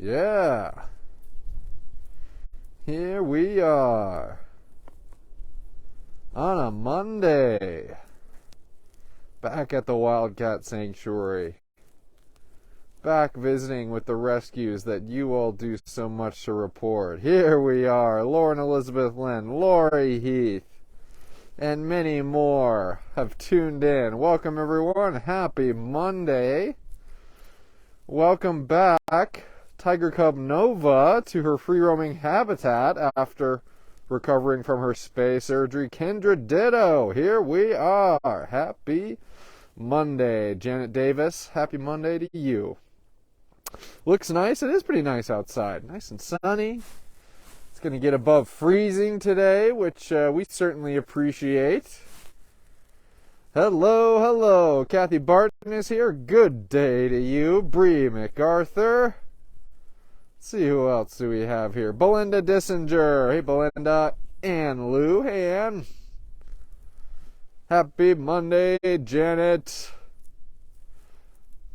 Yeah. Here we are. On a Monday. Back at the Wildcat Sanctuary. Back visiting with the rescues that you all do so much to report. Here we are. Lauren Elizabeth Lynn, Lori Heath, and many more have tuned in. Welcome everyone. Happy Monday. Welcome back, Tiger Cub Nova, to her free-roaming habitat after recovering from her spay surgery. Kendra Ditto, here we are. Happy Monday. Janet Davis, happy Monday to you. Looks nice. It is pretty nice outside. Nice and sunny. It's going to get above freezing today, which we certainly appreciate. Hello. Kathy Barton is here. Good day to you. Bree MacArthur. Let's see who else do we have here. Belinda Dissinger. Hey, Belinda. Ann Lou. Hey, Ann. Happy Monday, Janet.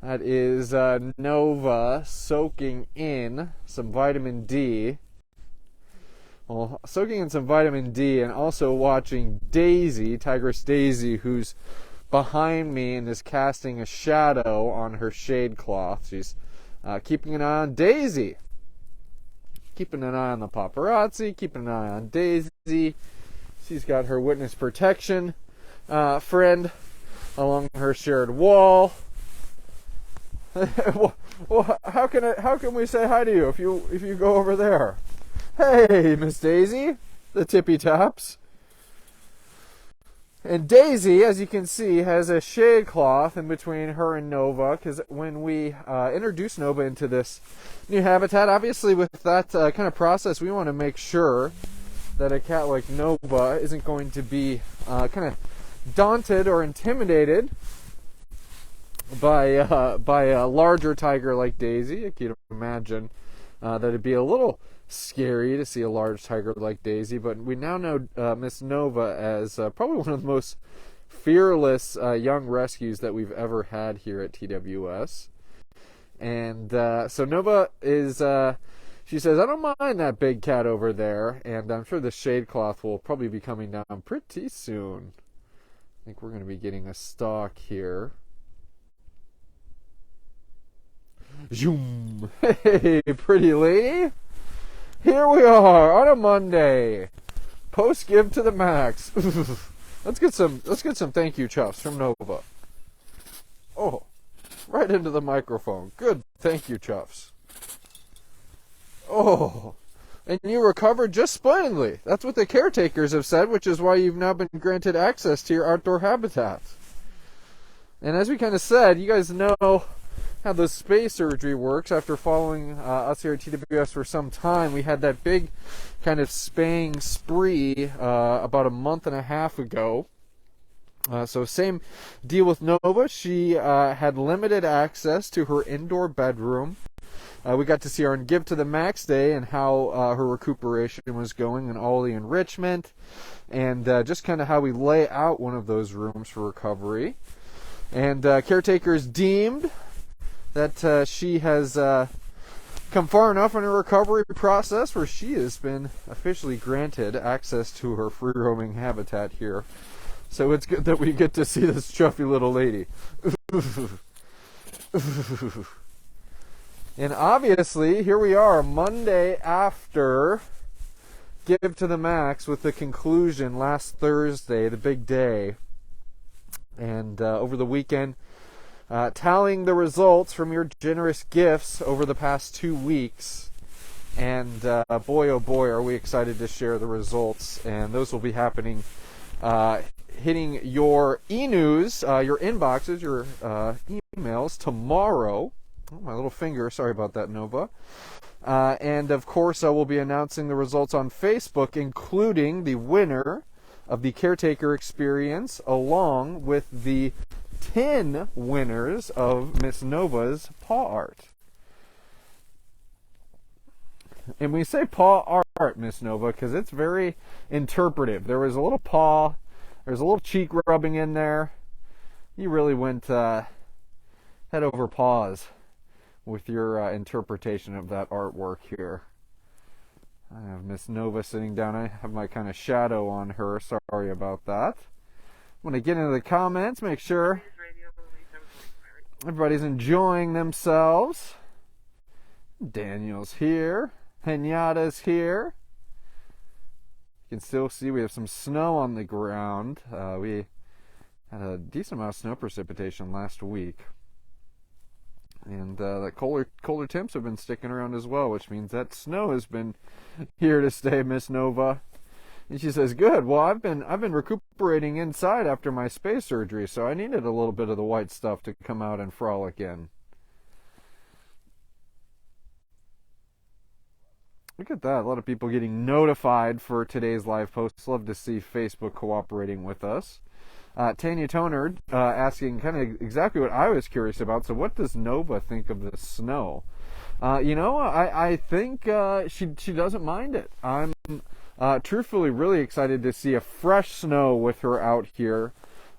That is Nova soaking in some vitamin D. Well, soaking in some vitamin D and also watching Daisy, Tigress Daisy, who's behind me and is casting a shadow on her shade cloth. She's keeping an eye on Daisy. Keeping an eye on the paparazzi, keeping an eye on Daisy. She's got her witness protection friend along her shared wall. Well, how can we say hi to you if you go over there? Hey, Miss Daisy, the tippy taps. And Daisy, as you can see, has a shade cloth in between her and Nova, because when we introduce Nova into this new habitat, obviously with that kind of process, we want to make sure that a cat like Nova isn't going to be kind of daunted or intimidated by a larger tiger like Daisy. I can imagine that it'd be a little scary to see a large tiger like Daisy, but we now know Miss Nova as probably one of the most fearless young rescues that we've ever had here at TWS. And so Nova is, she says, I don't mind that big cat over there, and I'm sure the shade cloth will probably be coming down pretty soon. I think we're going to be getting a stalk here. Zoom! Hey, pretty lady! Here we are on a Monday. Post give to the max. Let's get some thank you chuffs from Nova. Oh, right into the microphone. Good thank you chuffs. Oh, and you recovered just splendidly. That's what the caretakers have said, which is why you've now been granted access to your outdoor habitat. And as we kind of said, you guys know how the spay surgery works. After following us here at TWS for some time, we had that big kind of spaying spree about a month and a half ago. So same deal with Nova. She had limited access to her indoor bedroom. We got to see her on Give to the Max Day and how her recuperation was going and all the enrichment and just kind of how we lay out one of those rooms for recovery. And caretakers deemed that she has come far enough in her recovery process where she has been officially granted access to her free-roaming habitat here. So it's good that we get to see this chuffy little lady. And obviously, here we are, Monday after Give to the Max with the conclusion last Thursday, the big day. And over the weekend, tallying the results from your generous gifts over the past 2 weeks. And boy, oh boy, are we excited to share the results. And those will be happening, hitting your e-news, your inboxes, your emails tomorrow. Oh, my little finger, sorry about that, Nova. And of course, I will be announcing the results on Facebook, including the winner of the caretaker experience, along with the 10 winners of Miss Nova's paw art. And we say paw art, Miss Nova, because it's very interpretive. There was a little paw, there's a little cheek rubbing in there. You really went head over paws with your interpretation of that artwork here. I have Miss Nova sitting down. I have my kind of shadow on her. Sorry about that. When I get into the comments, make sure everybody's enjoying themselves. Daniel's here. Henyatta's here. You can still see we have some snow on the ground. We had a decent amount of snow precipitation last week. And the colder temps have been sticking around as well, which means that snow has been here to stay, Miss Nova. And she says, "Good. Well, I've been recuperating inside after my spay surgery, so I needed a little bit of the white stuff to come out and frolic in." Look at that. A lot of people getting notified for today's live posts. Love to see Facebook cooperating with us. Tanya Toner asking kind of exactly what I was curious about. So what does Nova think of the snow? I think she doesn't mind it. I'm truthfully really excited to see a fresh snow with her out here.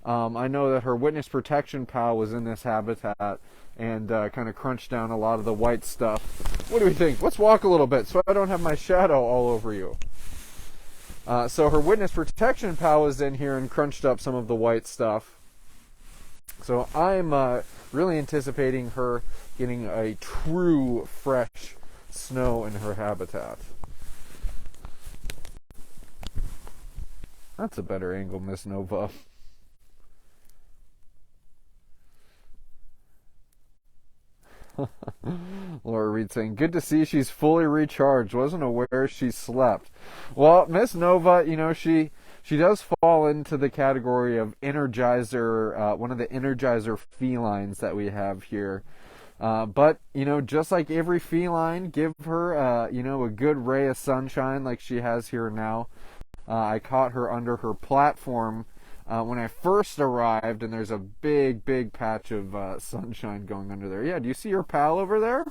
I know that her witness protection pal was in this habitat and kind of crunched down a lot of the white stuff. What do we think? Let's walk a little bit so I don't have my shadow all over you. So her witness protection pal was in here and crunched up some of the white stuff. So I'm really anticipating her getting a true fresh snow in her habitat. That's a better angle, Miss Nova. Laura Reed saying, "Good to see she's fully recharged. Wasn't aware she slept." Well, Miss Nova, she does fall into the category of Energizer, one of the Energizer felines that we have here. But just like every feline, give her a good ray of sunshine like she has here now. I caught her under her platform when I first arrived, and there's a big patch of sunshine going under there. Yeah, do you see your pal over there?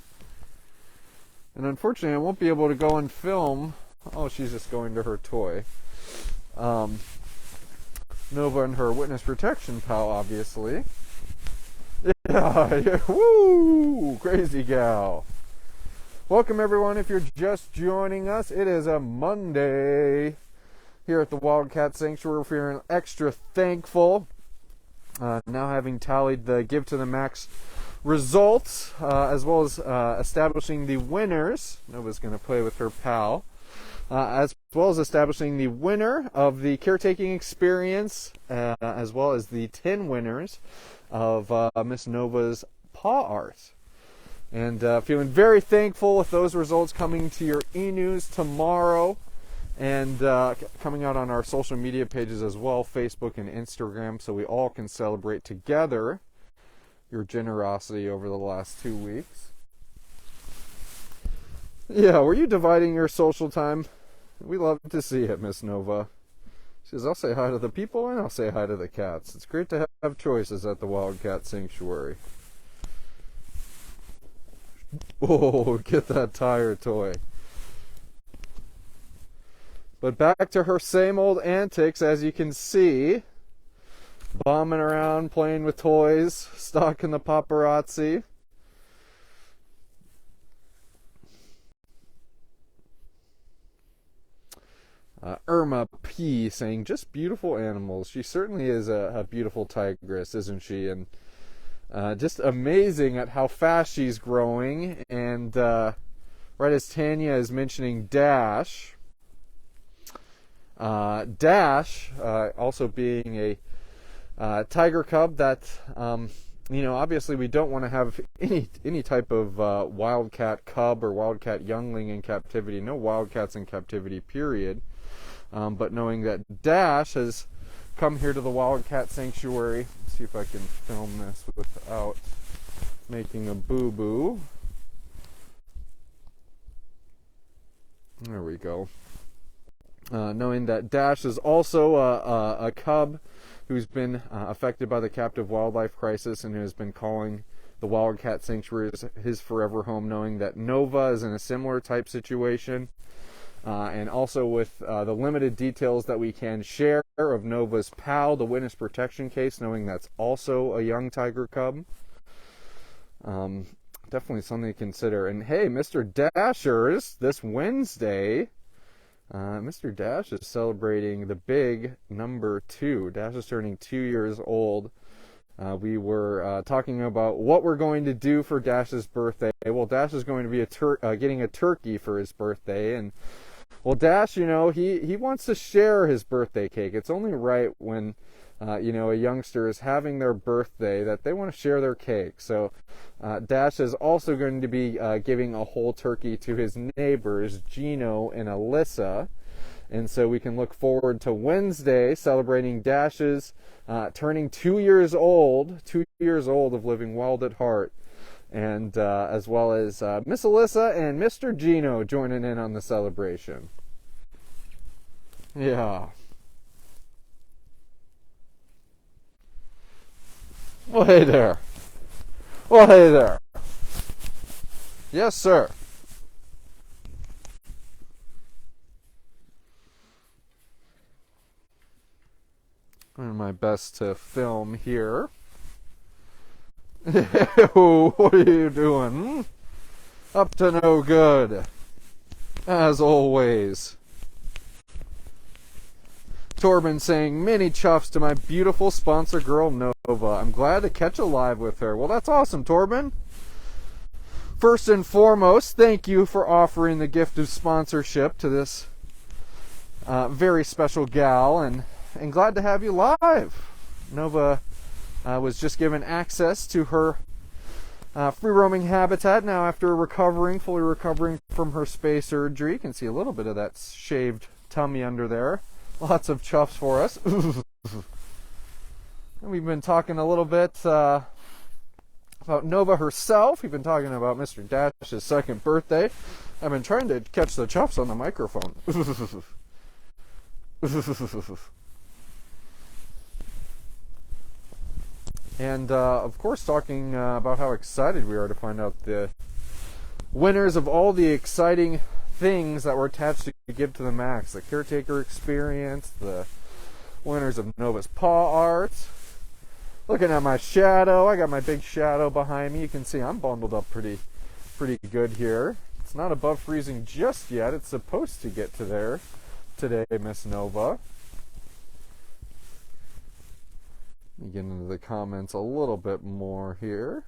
And unfortunately, I won't be able to go and film. Oh, she's just going to her toy. Nova and her witness protection pal, obviously. Yeah, woo! Crazy gal. Welcome, everyone. If you're just joining us, it is a Monday here at the Wildcat Sanctuary. We're feeling extra thankful. Now having tallied the Give to the Max results, as well as establishing the winners. Nova's going to play with her pal. As well as establishing the winner of the caretaking experience, as well as the 10 winners of Miss Nova's paw art. And feeling very thankful with those results coming to your e-news tomorrow. And coming out on our social media pages as well, Facebook and Instagram, so we all can celebrate together your generosity over the last 2 weeks. Yeah, were you dividing your social time? We love to see it, Miss Nova. She says, "I'll say hi to the people and I'll say hi to the cats." It's great to have choices at the Wildcat Sanctuary. Oh, get that tire toy. But back to her same old antics, as you can see. Bombing around, playing with toys, stalking the paparazzi. Irma P. saying, "Just beautiful animals." She certainly is a beautiful tigress, isn't she? And just amazing at how fast she's growing. And right as Tanya is mentioning Dash, also being a tiger cub that, obviously we don't want to have any type of wildcat cub or wildcat youngling in captivity. No wildcats in captivity, period. But knowing that Dash has come here to the Wildcat Sanctuary, let's see if I can film this without making a boo-boo. There we go. Knowing that Dash is also a cub who's been affected by the captive wildlife crisis and who has been calling the Wildcat Sanctuary his forever home, knowing that Nova is in a similar type situation, and also with the limited details that we can share of Nova's pal, the witness protection case, knowing that's also a young tiger cub. definitely something to consider. And hey, Mr. Dashers, this Wednesday, Mr. Dash is celebrating the big number 2. Dash is turning 2 years old. We were talking about what we're going to do for Dash's birthday. Well, Dash is going to be getting a turkey for his birthday, and well, Dash, you know, he wants to share his birthday cake. It's only right when you know, a youngster is having their birthday that they want to share their cake. So Dash is also going to be giving a whole turkey to his neighbors, Gino and Alyssa. And so we can look forward to Wednesday celebrating Dash's turning 2 years old, 2 years old of living wild at heart. And as well as Miss Alyssa and Mr. Gino joining in on the celebration. Yeah. Well, hey there. Well, hey there. Yes, sir. Doing my best to film here. What are you doing? Up to no good. As always. Torben saying, many chuffs to my beautiful sponsor girl, Nova. I'm glad to catch a live with her. Well, that's awesome, Torben. First and foremost, thank you for offering the gift of sponsorship to this very special gal, and glad to have you live. Nova was just given access to her free roaming habitat now after fully recovering from her spay surgery. You can see a little bit of that shaved tummy under there. Lots of chuffs for us. We've been talking a little bit about Nova herself. We've been talking about Mr. Dash's second birthday. I've been trying to catch the chuffs on the microphone. And of course talking about how excited we are to find out the winners of all the exciting things that were attached to Give to the Max. The caretaker experience, the winners of Nova's paw art. Looking at my shadow, I got my big shadow behind me. You can see I'm bundled up pretty good here. It's not above freezing just yet. It's supposed to get to there today, Miss Nova. Let me get into the comments a little bit more here.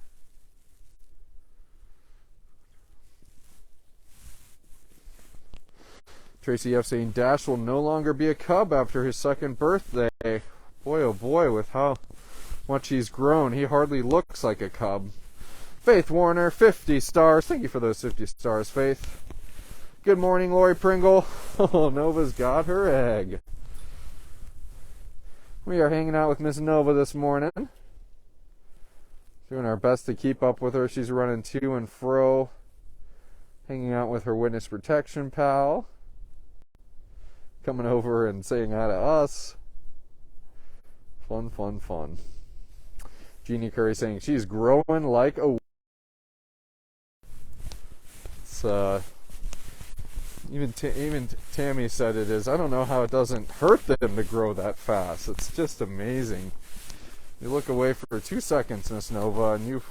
Tracy F saying Dash will no longer be a cub after his second birthday. Boy, oh boy, with how much he's grown, he hardly looks like a cub. Faith Warner, 50 stars. Thank you for those 50 stars, Faith. Good morning, Lori Pringle. Oh, Nova's got her egg. We are hanging out with Miss Nova this morning. Doing our best to keep up with her. She's running to and fro. Hanging out with her witness protection pal. Coming over and saying hi to us. Fun, fun, fun. Jeannie Curry saying she's growing like a... It's, even Tammy said it is. I don't know how it doesn't hurt them to grow that fast. It's just amazing. You look away for 2 seconds, Miss Nova, and you've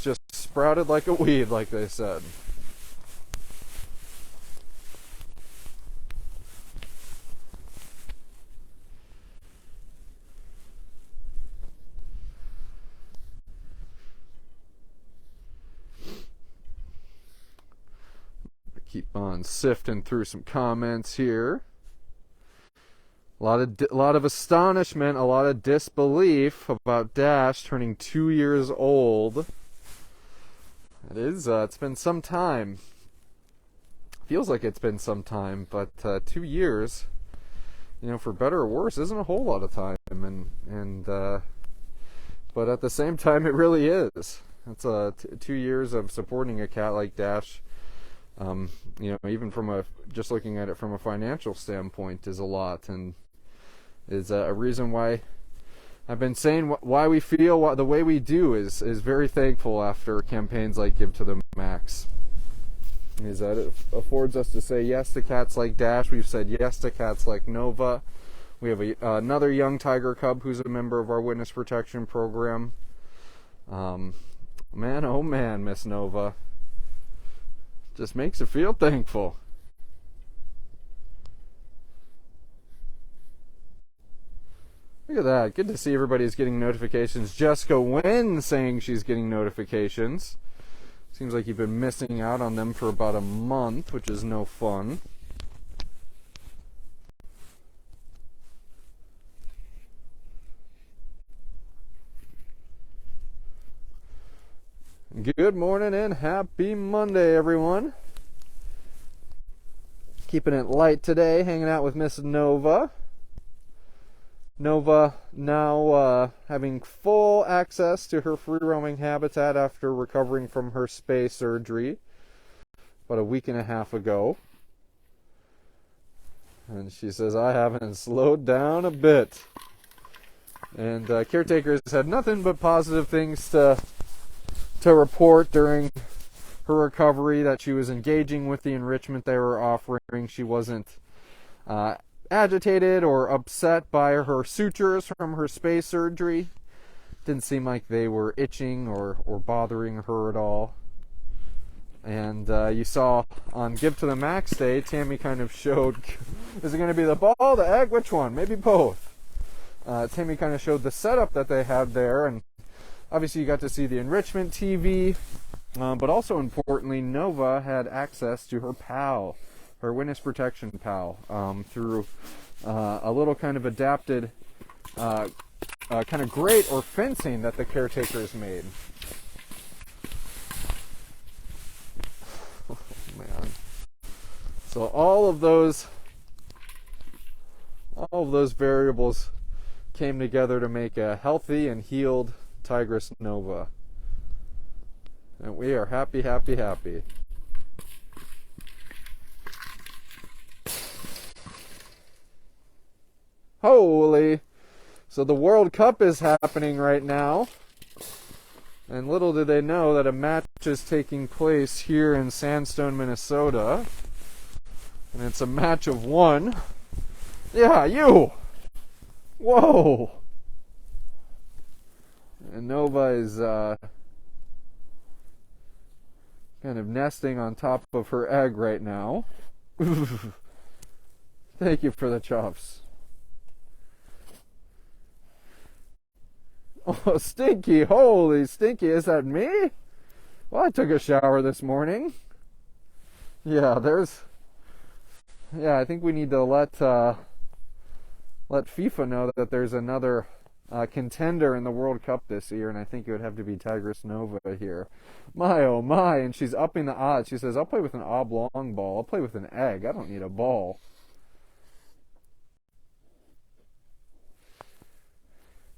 just sprouted like a weed, like they said. Keep on sifting through some comments here. A lot of astonishment, a lot of disbelief about Dash turning 2 years old. It is. It's been some time. Feels like it's been some time, but 2 years, you know, for better or worse, isn't a whole lot of time. But at the same time, it really is. It's 2 years of supporting a cat like Dash. You know, even from just looking at it from a financial standpoint, is a lot, and is a reason why I've been saying why we feel the way we do is very thankful after campaigns like Give to the Max. Is that it affords us to say yes to cats like Dash. We've said yes to cats like Nova. We have another young tiger cub who's a member of our witness protection program. Man, oh man, Miss Nova. Just makes you feel thankful. Look at that. Good to see everybody's getting notifications. Jessica Wynn saying she's getting notifications. Seems like you've been missing out on them for about a month, which is no fun. Good morning and happy Monday, everyone. Keeping it light today, hanging out with Miss Nova. Nova now having full access to her free-roaming habitat after recovering from her spay surgery about a week and a half ago. And she says, I haven't slowed down a bit. And caretakers had nothing but positive things to report during her recovery, that she was engaging with the enrichment they were offering. She wasn't agitated or upset by her sutures from her spay surgery. Didn't seem like they were itching or bothering her at all. And you saw on Give to the Max Day, Tammy kind of showed, is it going to be the ball, the egg, which one? Maybe both. Tammy kind of showed the setup that they had there, and obviously you got to see the enrichment TV, but also importantly, Nova had access to her PAL, her witness protection PAL, through a little kind of adapted kind of grate or fencing that the caretakers made. Oh, man. So all of those variables came together to make a healthy and healed Tigress Nova. And we are happy, happy, happy. Holy! So the World Cup is happening right now. And little do they know that a match is taking place here in Sandstone, Minnesota. And it's a match of one. Yeah, you! Whoa! And Nova is kind of nesting on top of her egg right now. Thank you for the chops. Oh, Stinky! Holy Stinky, is that me? Well, I took a shower this morning. Yeah, I think we need to let FIFA know that there's another contender in the World Cup this year, and I think it would have to be Tigress Nova here. My oh my, and she's upping the odds. She says, I'll play with an oblong ball. I'll play with an egg. I don't need a ball.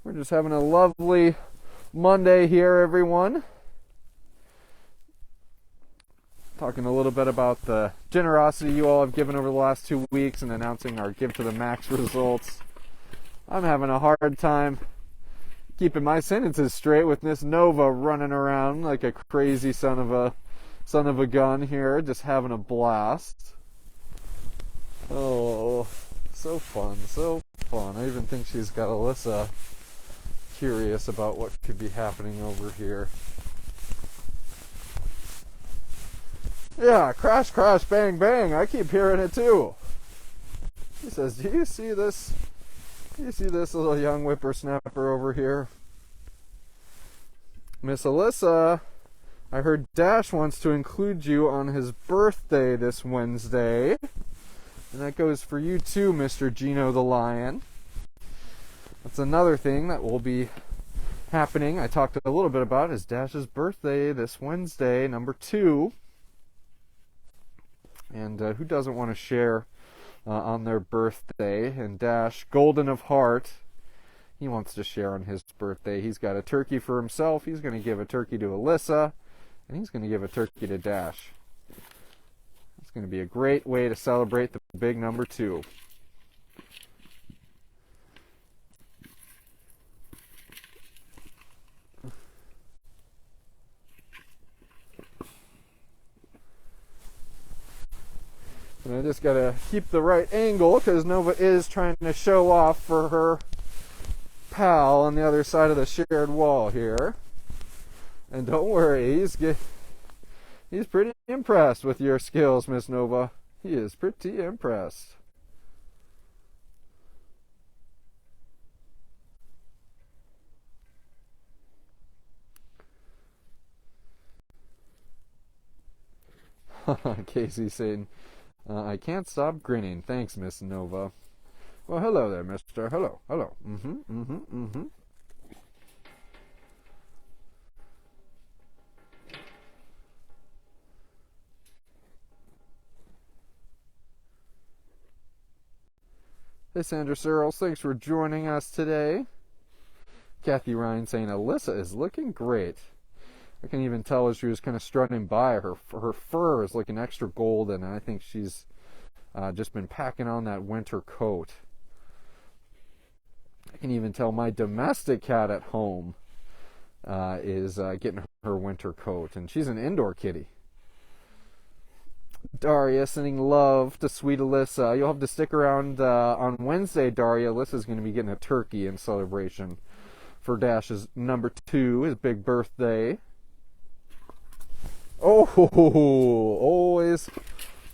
We're just having a lovely Monday here, everyone. Talking a little bit about the generosity you all have given over the last 2 weeks and announcing our Give to the Max results. I'm having a hard time keeping my sentences straight with Miss Nova running around like a crazy son of a gun here, just having a blast. Oh, so fun, so fun. I even think she's got Alyssa curious about what could be happening over here. Yeah, crash, crash, bang, bang. I keep hearing it too. He says, do you see this? Do you see this little young whippersnapper over here? Miss Alyssa, I heard Dash wants to include you on his birthday this Wednesday. And that goes for you too, Mr. Gino the Lion. That's another thing that will be happening. I talked a little bit about is Dash's birthday this Wednesday, number 2. And who doesn't want to share on their birthday? And Dash, golden of heart, he wants to share on his birthday. He's got a turkey for himself. He's going to give a turkey to Alyssa. And he's going to give a turkey to Dash. It's going to be a great way to celebrate the big number 2. And I just gotta keep the right angle because Nova is trying to show off for her pal on the other side of the shared wall here. And don't worry, he's pretty impressed with your skills, Miss Nova. He is pretty impressed. Casey saying, I can't stop grinning. Thanks, Miss Nova. Well, hello there, mister. Hello. Hey, Sandra Searles, thanks for joining us today. Kathy Ryan saying, Alyssa is looking great. I can even tell as she was kind of strutting by, her fur is looking extra golden, and I think she's just been packing on that winter coat. I can even tell my domestic cat at home is getting her winter coat, and she's an indoor kitty. Daria sending love to sweet Alyssa. You'll have to stick around on Wednesday, Daria. Alyssa's going to be getting a turkey in celebration for Dash's number 2, his big birthday. Oh, always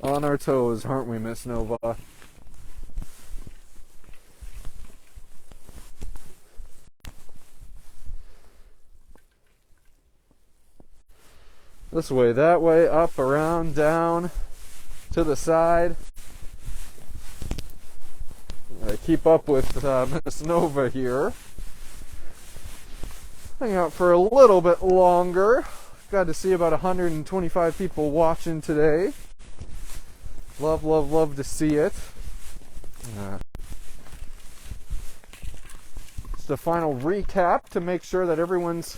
on our toes, aren't we, Miss Nova? This way, that way, up, around, down, to the side. Keep up with Miss Nova here. Hang out for a little bit longer. Got to see about 125 people watching today. Love to see it. Just a final recap to make sure that everyone's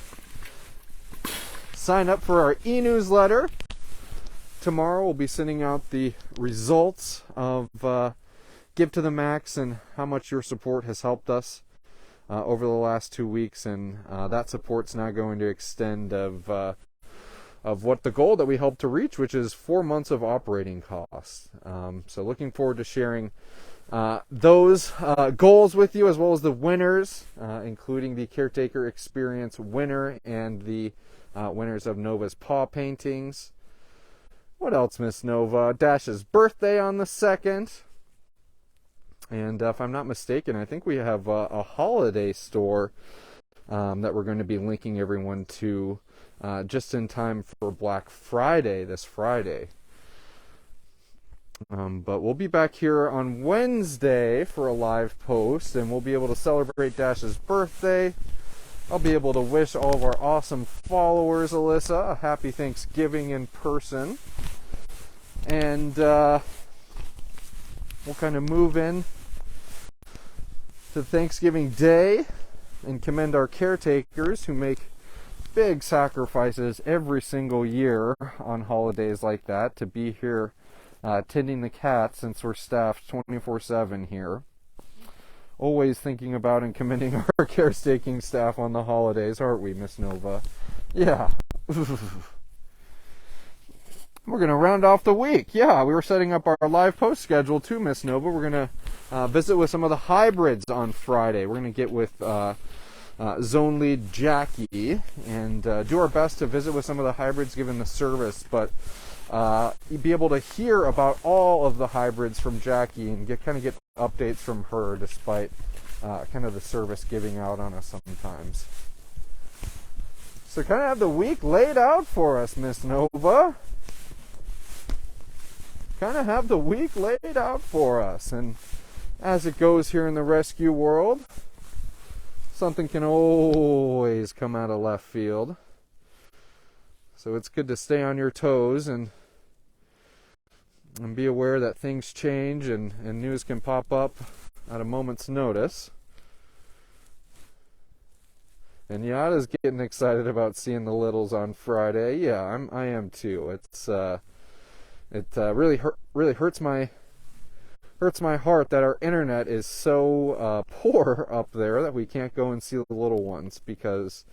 signed up for our e-newsletter. Tomorrow we'll be sending out the results of Give to the Max and how much your support has helped us over the last 2 weeks, and that support's now going to extend of what the goal that we hope to reach, which is 4 months of operating costs. So looking forward to sharing those goals with you, as well as the winners, including the Caretaker Experience winner and the winners of Nova's paw paintings. What else, Miss Nova? Dash's birthday on the 2nd. And if I'm not mistaken, I think we have a holiday store that we're going to be linking everyone to just in time for Black Friday this Friday. But we'll be back here on Wednesday for a live post, and we'll be able to celebrate Dash's birthday. I'll be able to wish all of our awesome followers, Alyssa, a happy Thanksgiving in person. And we'll kind of move in to Thanksgiving Day and commend our caretakers who make big sacrifices every single year on holidays like that to be here tending the cats, since we're staffed 24/7 here. Always thinking about and commending our caretaking staff on the holidays, aren't we, Miss Nova? Yeah. We're going to round off the week. Yeah, we were setting up our live post schedule too, Miss Nova. We're going to visit with some of the hybrids on Friday. We're going to get with zone lead Jackie and do our best to visit with some of the hybrids given the service, but be able to hear about all of the hybrids from Jackie and get updates from her, despite kind of the service giving out on us sometimes. So kind of have the week laid out for us, Miss Nova. Kind of have the week laid out for us, and as it goes here in the rescue world, something can always come out of left field. So it's good to stay on your toes and be aware that things change and news can pop up at a moment's notice. And Yada's getting excited about seeing the littles on Friday. Yeah, I am too. It really hurts my heart that our internet is so poor up there that we can't go and see the little ones, because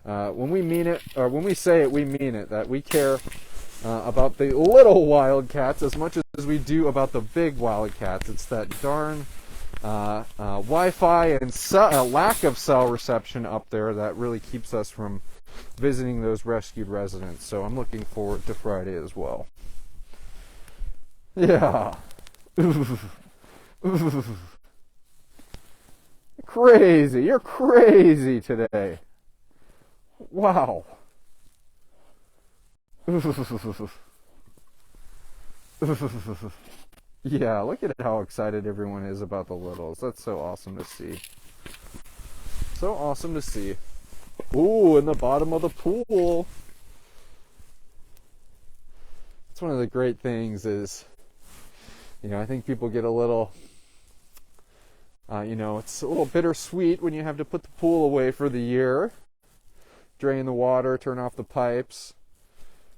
when we mean it, or when we say it, we mean it, that we care about the little wildcats as much as we do about the big wildcats. It's that darn Wi-Fi and lack of cell reception up there that really keeps us from visiting those rescued residents. So I'm looking forward to Friday as well. Yeah. Crazy. You're crazy today. Wow. Yeah, look at how excited everyone is about the littles. That's so awesome to see. So awesome to see. Ooh, in the bottom of the pool. That's one of the great things is, I think people get a little, it's a little bittersweet when you have to put the pool away for the year. Drain the water, turn off the pipes.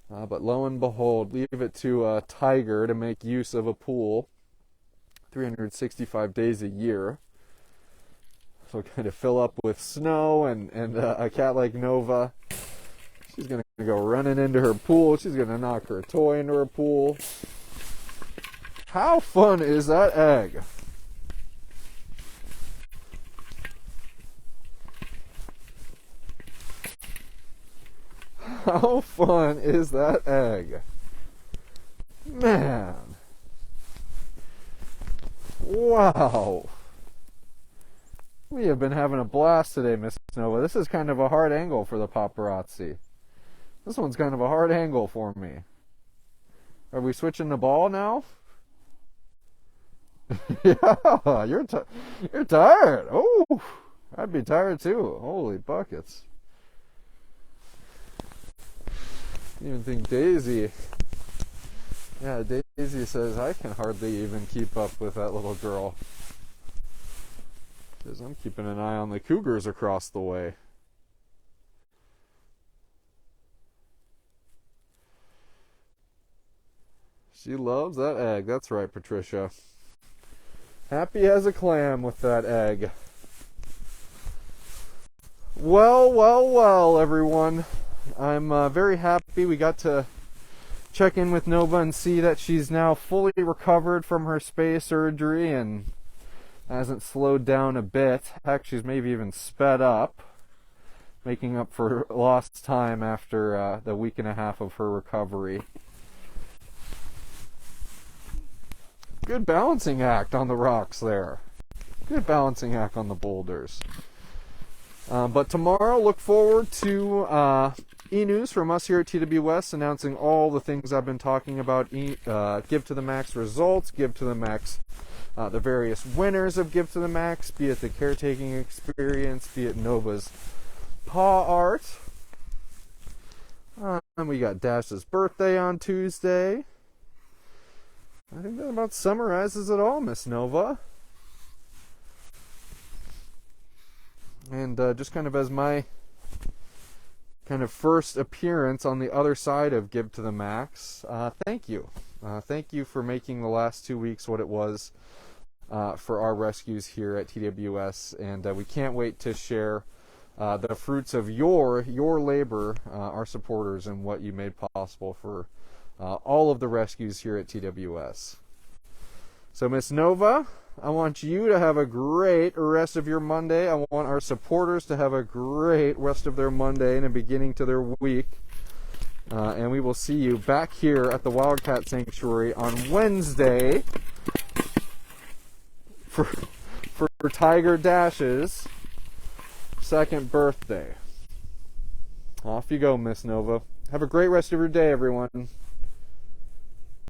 But lo and behold, leave it to a tiger to make use of a pool 365 days a year. So kind of fill up with snow and a cat like Nova. She's going to go running into her pool. She's going to knock her toy into her pool. How fun is that egg? How fun is that egg? Man. Wow. We have been having a blast today, Miss Nova. This is kind of a hard angle for the paparazzi. This one's kind of a hard angle for me. Are we switching the ball now? Yeah, you're tired. Oh, I'd be tired too. Holy buckets. I even think Daisy. Yeah, Daisy says I can hardly even keep up with that little girl. Because I'm keeping an eye on the cougars across the way. She loves that egg. That's right, Patricia. Happy as a clam with that egg. Well, everyone. I'm very happy we got to check in with Nova and see that she's now fully recovered from her spay surgery and hasn't slowed down a bit. Heck, she's maybe even sped up, making up for lost time after the week and a half of her recovery. Good balancing act on the rocks there. Good balancing act on the boulders. But tomorrow, look forward to e-news from us here at TWS announcing all the things I've been talking about. Give to the Max results, Give to the Max, the various winners of Give to the Max, be it the caretaking experience, be it Nova's paw art. And we got Dash's birthday on Tuesday. I think that about summarizes it all, Miss Nova. And just kind of as my kind of first appearance on the other side of Give to the Max, thank you. Thank you for making the last 2 weeks what it was for our rescues here at TWS. And we can't wait to share the fruits of your labor, our supporters, and what you made possible for all of the rescues here at TWS. So, Miss Nova, I want you to have a great rest of your Monday. I want our supporters to have a great rest of their Monday and a beginning to their week. And we will see you back here at the Wildcat Sanctuary on Wednesday for Tiger Dash's second birthday. Off you go, Miss Nova. Have a great rest of your day, everyone.